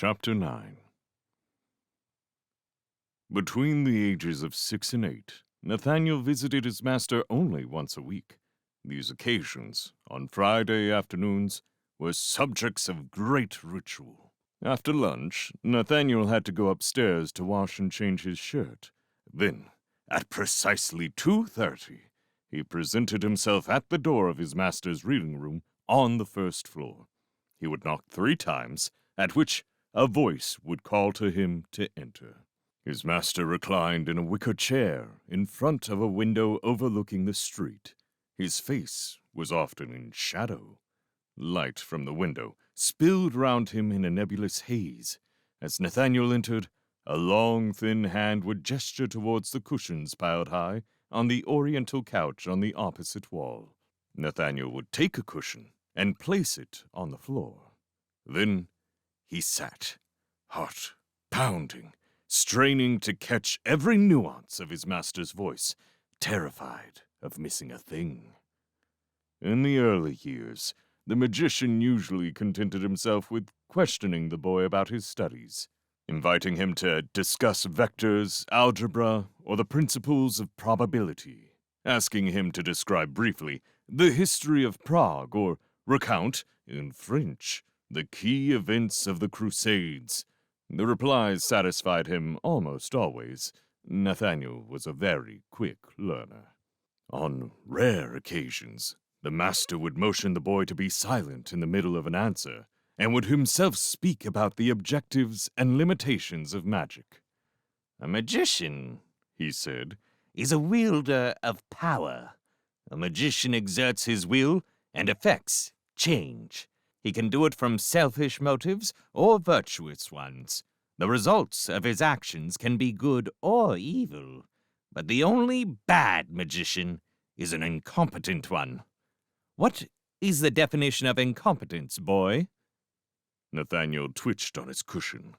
Chapter 9. Between the ages of 6 and 8, Nathaniel visited his master only once a week. These occasions, on Friday afternoons, were subjects of great ritual. After lunch, Nathaniel had to go upstairs to wash and change his shirt. Then, at precisely 2:30, he presented himself at the door of his master's reading room on the first floor. He would knock 3 times, at which a voice would call to him to enter. His master reclined in a wicker chair in front of a window overlooking the street. His face was often in shadow. Light from the window spilled round him in a nebulous haze. As Nathaniel entered, a long, thin hand would gesture towards the cushions piled high on the oriental couch on the opposite wall. Nathaniel would take a cushion and place it on the floor. Then he sat, heart pounding, straining to catch every nuance of his master's voice, terrified of missing a thing. In the early years, the magician usually contented himself with questioning the boy about his studies, inviting him to discuss vectors, algebra, or the principles of probability, asking him to describe briefly the history of Prague or recount, in French, the key events of the Crusades. The replies satisfied him almost always. Nathaniel was a very quick learner. On rare occasions, the master would motion the boy to be silent in the middle of an answer, and would himself speak about the objectives and limitations of magic. "A magician," he said, "is a wielder of power. A magician exerts his will and effects change. He can do it from selfish motives or virtuous ones. The results of his actions can be good or evil. But the only bad magician is an incompetent one." "What is the definition of incompetence, boy?" Nathaniel twitched on his cushion.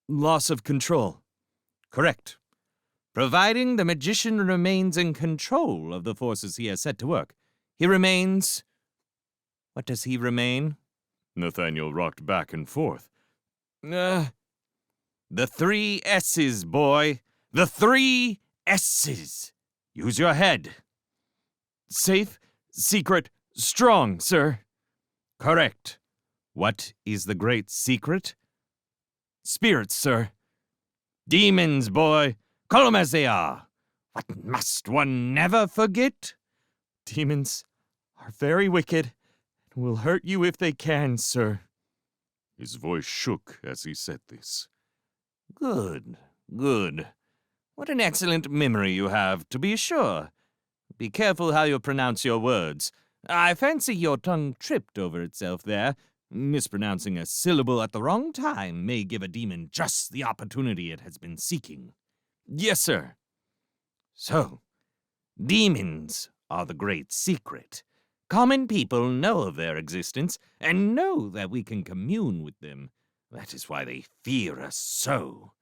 "Loss of control." "Correct. Providing the magician remains in control of the forces he has set to work, he remains... What does he remain?" Nathaniel rocked back and forth. The 3 S's, boy. The 3 S's. Use your head." "Safe, secret, strong, sir." "Correct. What is the great secret?" "Spirits, sir." "Demons, boy. Call them as they are. What must one never forget?" "Demons are very wicked and will hurt you if they can, sir." His voice shook as he said this. "Good, good. What an excellent memory you have, to be sure. Be careful how you pronounce your words. I fancy your tongue tripped over itself there. Mispronouncing a syllable at the wrong time may give a demon just the opportunity it has been seeking." "Yes, sir." "So, demons are the great secret. Common people know of their existence and know that we can commune with them. That is why they fear us so.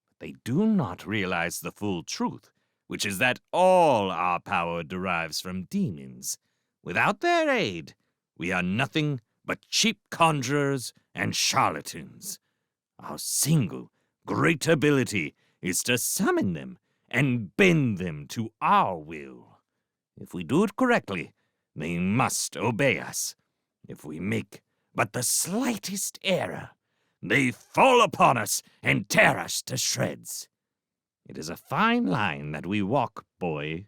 But they do not realize the full truth, which is that all our power derives from demons. Without their aid, we are nothing but cheap conjurers and charlatans. Our single great ability is to summon them and bend them to our will. If we do it correctly, they must obey us. If we make but the slightest error, they fall upon us and tear us to shreds. It is a fine line that we walk, boy.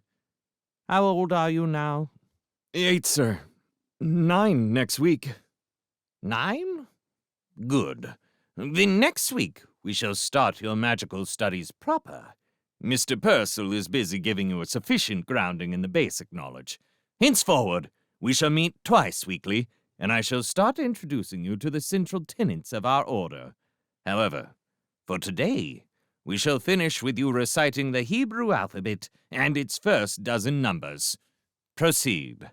How old are you now?" "8, sir. 9 next week." 9? Good. Then next week we shall start your magical studies proper. Mr. Purcell is busy giving you a sufficient grounding in the basic knowledge. Henceforward, we shall meet twice weekly, and I shall start introducing you to the central tenets of our order. However, for today, we shall finish with you reciting the Hebrew alphabet and its first dozen numbers. Proceed."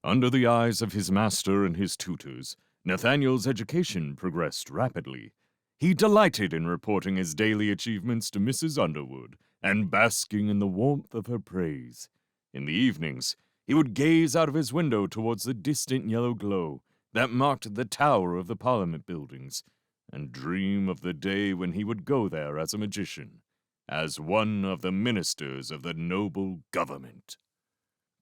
Under the eyes of his master and his tutors, Nathaniel's education progressed rapidly. He delighted in reporting his daily achievements to Mrs. Underwood and basking in the warmth of her praise. In the evenings, he would gaze out of his window towards the distant yellow glow that marked the tower of the Parliament buildings, and dream of the day when he would go there as a magician, as one of the ministers of the noble government.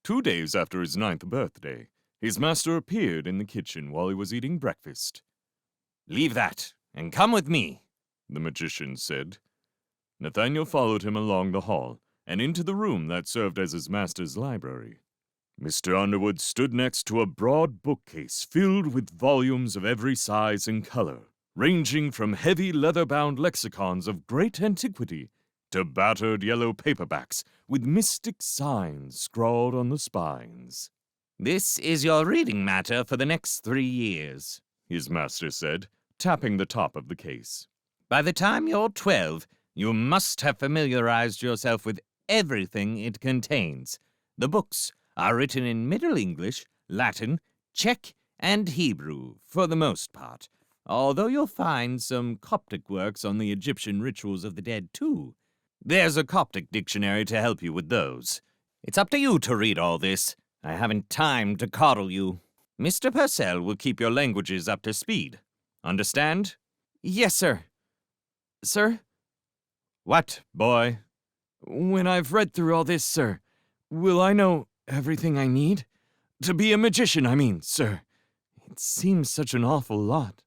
2 days after his 9th birthday, his master appeared in the kitchen while he was eating breakfast. "Leave that, and come with me," the magician said. Nathaniel followed him along the hall and into the room that served as his master's library. Mr. Underwood stood next to a broad bookcase filled with volumes of every size and color, ranging from heavy leather-bound lexicons of great antiquity to battered yellow paperbacks with mystic signs scrawled on the spines. "This is your reading matter for the next 3 years," his master said, tapping the top of the case. "By the time you're 12, you must have familiarized yourself with everything it contains. The books are written in Middle English, Latin, Czech, and Hebrew, for the most part, although you'll find some Coptic works on the Egyptian rituals of the dead, too. There's a Coptic dictionary to help you with those. It's up to you to read all this. I haven't time to coddle you. Mr. Purcell will keep your languages up to speed. Understand?" "Yes, sir." "Sir?" "What, boy?" "When I've read through all this, sir, will I know everything I need? To be a magician, I mean, sir. It seems such an awful lot."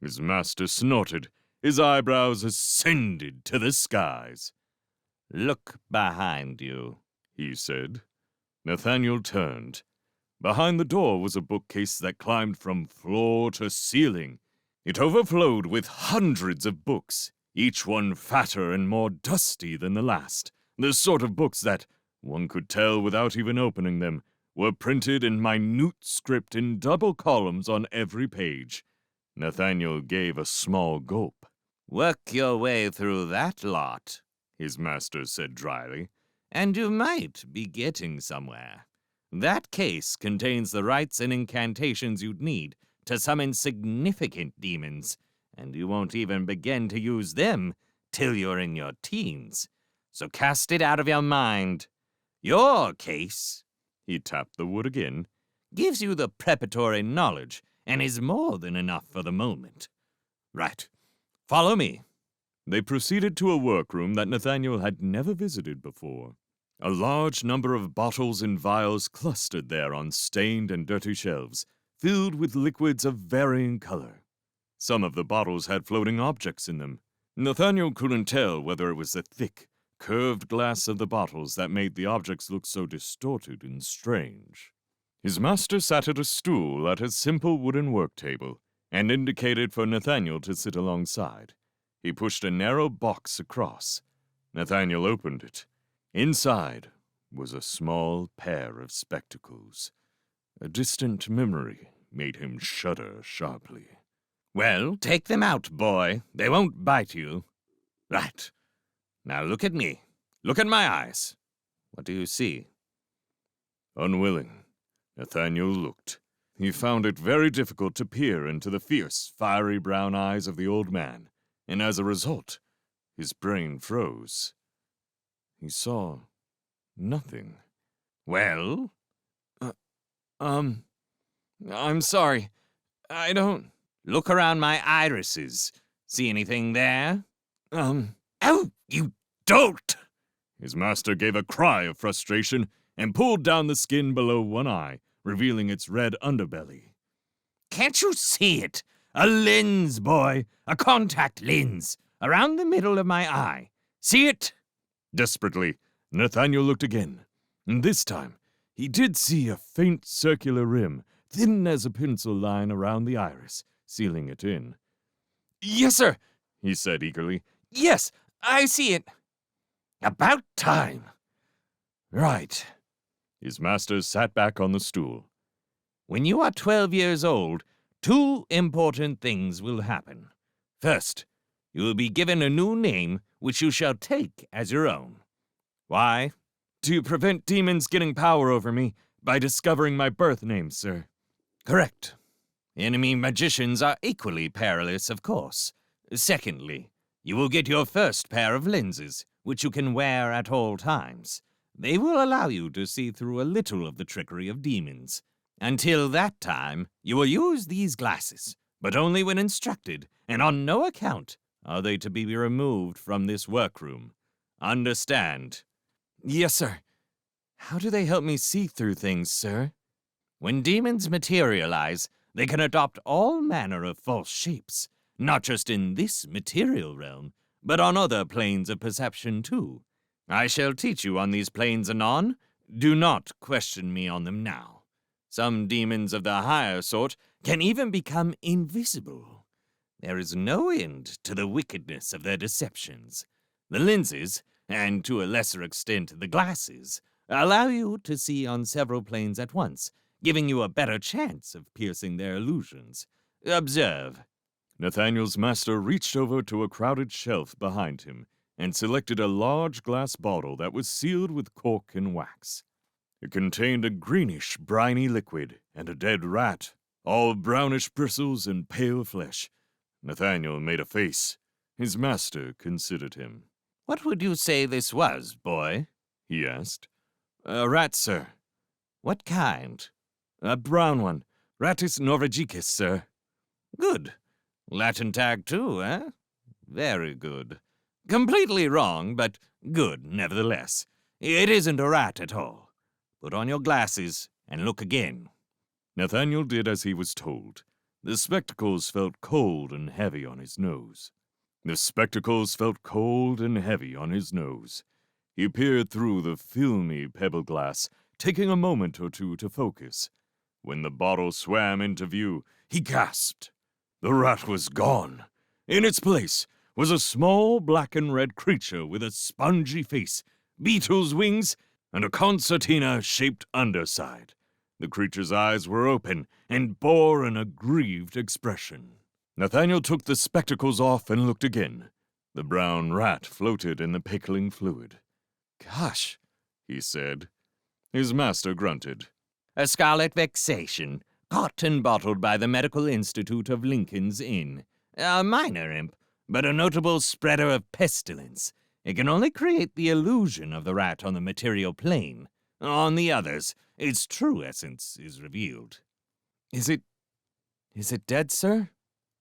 His master snorted. His eyebrows ascended to the skies. "Look behind you," he said. Nathaniel turned. Behind the door was a bookcase that climbed from floor to ceiling. It overflowed with hundreds of books, each one fatter and more dusty than the last, the sort of books that, one could tell without even opening them, were printed in minute script in double columns on every page. Nathaniel gave a small gulp. "Work your way through that lot," his master said dryly, "and you might be getting somewhere. That case contains the rites and incantations you'd need to summon significant demons, and you won't even begin to use them till you're in your teens. So cast it out of your mind. Your case," he tapped the wood again, "gives you the preparatory knowledge and is more than enough for the moment. Right. Follow me." They proceeded to a workroom that Nathaniel had never visited before. A large number of bottles and vials clustered there on stained and dirty shelves, filled with liquids of varying color. Some of the bottles had floating objects in them. Nathaniel couldn't tell whether it was the thick, curved glass of the bottles that made the objects look so distorted and strange. His master sat at a stool at a simple wooden work table and indicated for Nathaniel to sit alongside. He pushed a narrow box across. Nathaniel opened it. Inside was a small pair of spectacles. A distant memory made him shudder sharply. "Well, take them out, boy. They won't bite you. Right. Now look at me. Look at my eyes. What do you see?" Unwilling, Nathaniel looked. He found it very difficult to peer into the fierce, fiery brown eyes of the old man, and as a result, his brain froze. He saw nothing. "Well?" I'm sorry. I don't... "Look around my irises. See anything there?" Um... "Oh, you dolt!" His master gave a cry of frustration and pulled down the skin below one eye, revealing its red underbelly. "Can't you see it? A lens, boy. A contact lens. Around the middle of my eye. See it?" Desperately, Nathaniel looked again, and this time he did see a faint circular rim, thin as a pencil line around the iris, sealing it in. "Yes, sir," he said eagerly. "Yes, I see it." "About time." "Right." His master sat back on the stool. "When you are 12 years old, 2 important things will happen. First, you will be given a new name which you shall take as your own. Why? To prevent demons getting power over me by discovering my birth name, sir. Correct. Enemy magicians are equally perilous, of course. Secondly, you will get your first pair of lenses, which you can wear at all times. They will allow you to see through a little of the trickery of demons. Until that time, you will use these glasses, but only when instructed, and on no account are they to be removed from this workroom. Understand? Yes, sir. How do they help me see through things, sir? When demons materialize, they can adopt all manner of false shapes, not just in this material realm, but on other planes of perception too. I shall teach you on these planes anon. Do not question me on them now. Some demons of the higher sort can even become invisible. There is no end to the wickedness of their deceptions. The lenses, and to a lesser extent the glasses, allow you to see on several planes at once, giving you a better chance of piercing their illusions. Observe. Nathaniel's master reached over to a crowded shelf behind him and selected a large glass bottle that was sealed with cork and wax. It contained a greenish, briny liquid and a dead rat, all brownish bristles and pale flesh. Nathaniel made a face. His master considered him. What would you say this was, boy? He asked. A rat, sir. What kind? A brown one. Rattus norvegicus, sir. Good. Latin tag too, eh? Very good. Completely wrong, but good nevertheless. It isn't a rat at all. Put on your glasses and look again. Nathaniel did as he was told. The spectacles felt cold and heavy on his nose. He peered through the filmy pebble glass, taking a moment or two to focus. When the bottle swam into view, he gasped. The rat was gone. In its place was a small black and red creature with a spongy face, beetle's wings, and a concertina-shaped underside. The creature's eyes were open and bore an aggrieved expression. Nathaniel took the spectacles off and looked again. The brown rat floated in the pickling fluid. Gosh, he said. His master grunted. A scarlet vexation, caught and bottled by the Medical Institute of Lincoln's Inn. A minor imp, but a notable spreader of pestilence. It can only create the illusion of the rat on the material plane. On the others, its true essence is revealed. Is it dead, sir?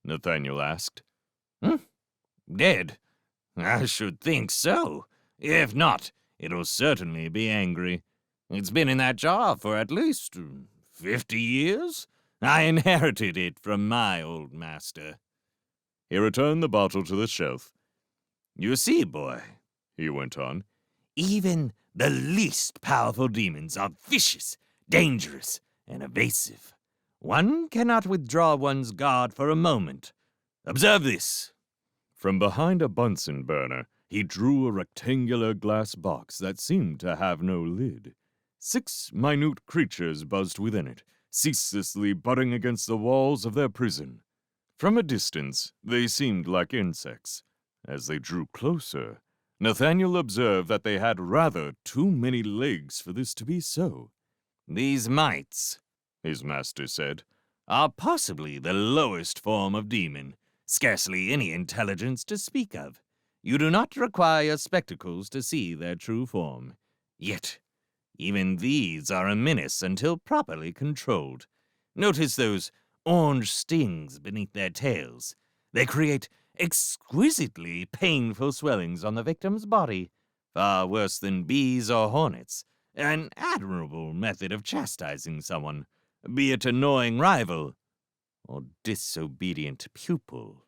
Nathaniel asked. Dead? I should think so. If not, it'll certainly be angry. It's been in that jar for at least 50 years. I inherited it from my old master. He returned the bottle to the shelf. You see, boy, he went on, even the least powerful demons are vicious, dangerous, and evasive. One cannot withdraw one's guard for a moment. Observe this. From behind a Bunsen burner, he drew a rectangular glass box that seemed to have no lid. 6 minute creatures buzzed within it, ceaselessly butting against the walls of their prison. From a distance, they seemed like insects. As they drew closer, Nathaniel observed that they had rather too many legs for this to be so. These mites, his master said, are possibly the lowest form of demon, scarcely any intelligence to speak of. You do not require spectacles to see their true form. Yet, even these are a menace until properly controlled. Notice those orange stings beneath their tails. They create exquisitely painful swellings on the victim's body, far worse than bees or hornets. An admirable method of chastising someone, be it a gnawing rival or disobedient pupil.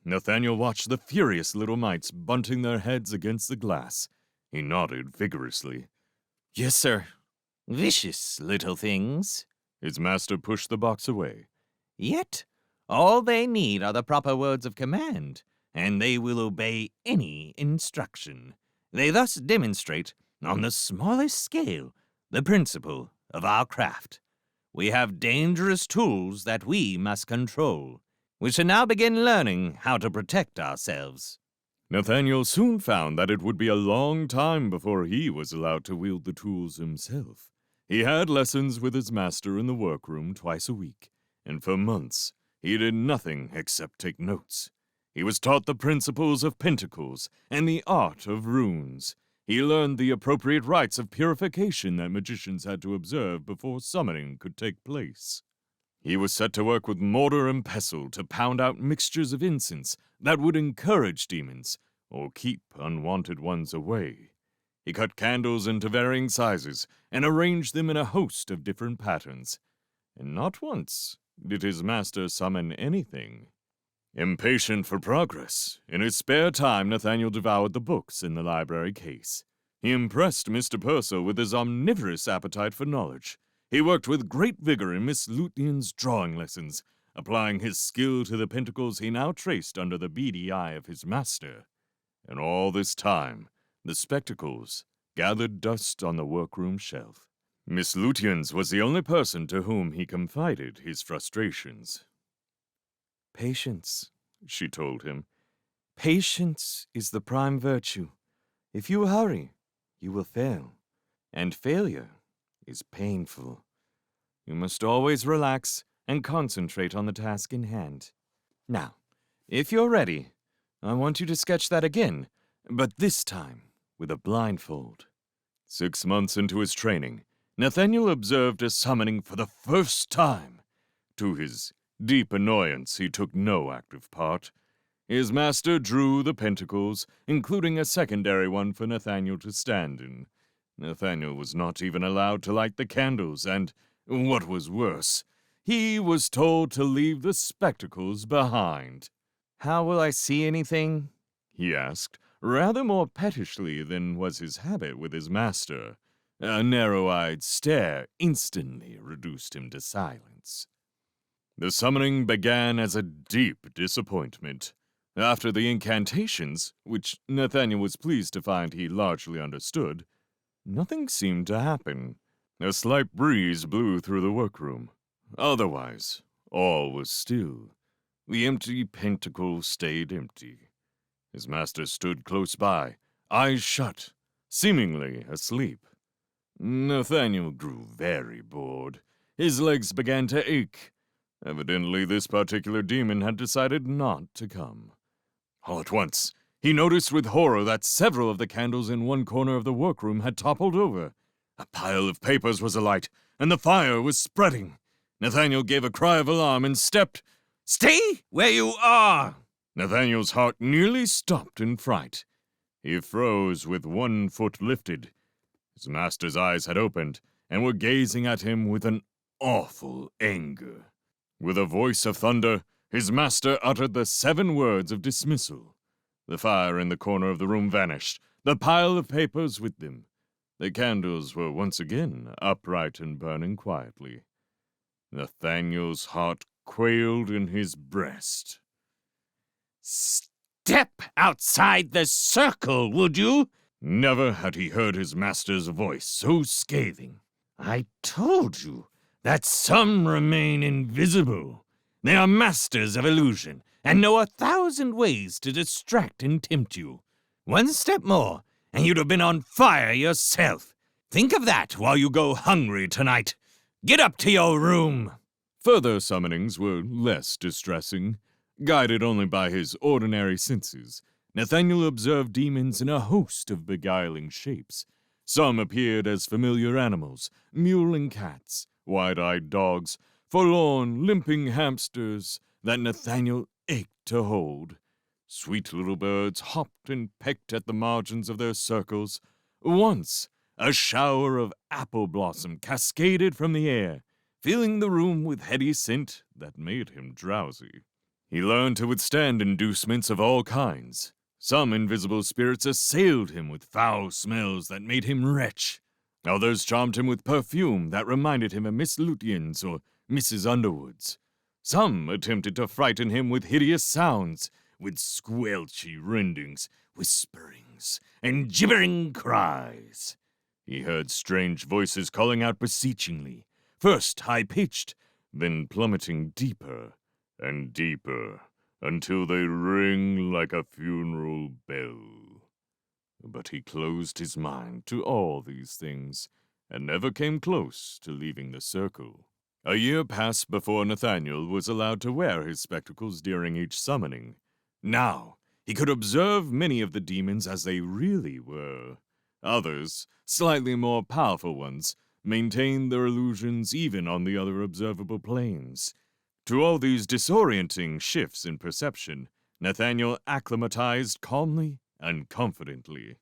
Nathaniel watched the furious little mites bunting their heads against the glass. He nodded vigorously. Yes, sir. Vicious little things. His master pushed the box away. Yet, all they need are the proper words of command, and they will obey any instruction. They thus demonstrate, on the smallest scale, the principle of our craft. We have dangerous tools that we must control. We shall now begin learning how to protect ourselves. Nathaniel soon found that it would be a long time before he was allowed to wield the tools himself. He had lessons with his master in the workroom twice a week, and for months he did nothing except take notes. He was taught the principles of pentacles and the art of runes. He learned the appropriate rites of purification that magicians had to observe before summoning could take place. He was set to work with mortar and pestle to pound out mixtures of incense that would encourage demons or keep unwanted ones away. He cut candles into varying sizes and arranged them in a host of different patterns. And not once did his master summon anything. Impatient for progress, in his spare time Nathaniel devoured the books in the library case. He impressed Mr. Purcell with his omnivorous appetite for knowledge. He worked with great vigor in Miss Lutyens' drawing lessons, applying his skill to the pentacles he now traced under the beady eye of his master. And all this time, the spectacles gathered dust on the workroom shelf. Miss Lutyens was the only person to whom he confided his frustrations. Patience, She told him. patience is the prime virtue. If you hurry, you will fail. And failure is painful. You must always relax and concentrate on the task in hand. Now, if you're ready, I want you to sketch that again, but this time with a blindfold. 6 months into his training, Nathaniel observed a summoning for the first time. To his deep annoyance, he took no active part. His master drew the pentacles, including a secondary one for Nathaniel to stand in. Nathaniel was not even allowed to light the candles, and, what was worse, he was told to leave the spectacles behind. How will I see anything? He asked, rather more pettishly than was his habit with his master. A narrow-eyed stare instantly reduced him to silence. The summoning began as a deep disappointment. After the incantations, which Nathaniel was pleased to find he largely understood, nothing seemed to happen. A slight breeze blew through the workroom. Otherwise, all was still. The empty pentacle stayed empty. His master stood close by, eyes shut, seemingly asleep. Nathaniel grew very bored. His legs began to ache. Evidently, this particular demon had decided not to come. All at once, he noticed with horror that several of the candles in one corner of the workroom had toppled over. A pile of papers was alight, and the fire was spreading. Nathaniel gave a cry of alarm and stepped. Stay where you are! Nathaniel's heart nearly stopped in fright. He froze with one foot lifted. His master's eyes had opened and were gazing at him with an awful anger. With a voice of thunder, his master uttered the 7 words of dismissal. The fire in the corner of the room vanished, the pile of papers with them. The candles were once again upright and burning quietly. Nathaniel's heart quailed in his breast. Step outside the circle, would you? Never had he heard his master's voice so scathing. I told you that some remain invisible. They are masters of illusion and know 1,000 ways to distract and tempt you. One step more, and you'd have been on fire yourself. Think of that while you go hungry tonight. Get up to your room. Further summonings were less distressing. Guided only by his ordinary senses, Nathaniel observed demons in a host of beguiling shapes. Some appeared as familiar animals, mewling cats, wide-eyed dogs, forlorn, limping hamsters that Nathaniel ached to hold. Sweet little birds hopped and pecked at the margins of their circles. Once, a shower of apple blossom cascaded from the air, filling the room with heady scent that made him drowsy. He learned to withstand inducements of all kinds. Some invisible spirits assailed him with foul smells that made him retch. Others charmed him with perfume that reminded him of Miss Lutyens or Mrs. Underwood's. Some attempted to frighten him with hideous sounds, with squelchy rendings, whisperings, and gibbering cries. He heard strange voices calling out beseechingly, first high-pitched, then plummeting deeper and deeper, until they ring like a funeral bell. But he closed his mind to all these things, and never came close to leaving the circle. A year passed before Nathaniel was allowed to wear his spectacles during each summoning. Now, he could observe many of the demons as they really were. Others, slightly more powerful ones, maintained their illusions even on the other observable planes. To all these disorienting shifts in perception, Nathaniel acclimatized calmly and confidently.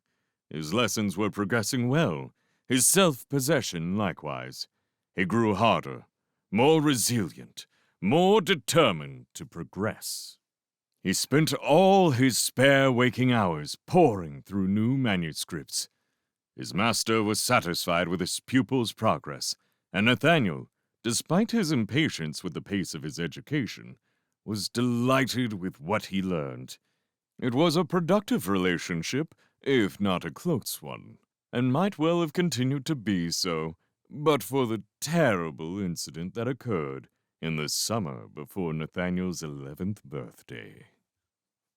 His lessons were progressing well, his self-possession likewise. He grew harder, more resilient, more determined to progress. He spent all his spare waking hours poring through new manuscripts. His master was satisfied with his pupil's progress, and Nathaniel, despite his impatience with the pace of his education, was delighted with what he learned. It was a productive relationship, if not a close one, and might well have continued to be so, but for the terrible incident that occurred in the summer before Nathaniel's 11th birthday.